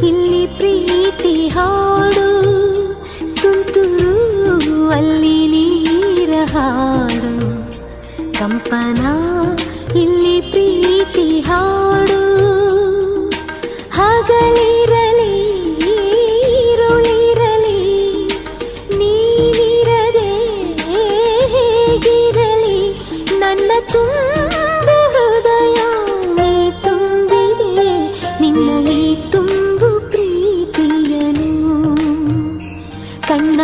ಇಲ್ಲಿ ಪ್ರೀತಿ ಹಾಡು ತುಂತುರು, ಅಲ್ಲಿ ನೀರ ಹಾಡು ಕಂಪನ. ಇಲ್ಲಿ ಪ್ರೀತಿ ಹಾಡು ಹಗಲಿರಲಿ ഇരുളിರಲಿ ನೀನಿರದೆ ಹೇಗಿರಲಿ ನನ್ನ ತುಂಬು ಹೃದಯ ನೀ ತುಂಬಿದೆ ನಿನ್ನಲ್ಲಿ ತುಂಬು ಪ್ರೀತಿಯನು. ಕಣ್ಣ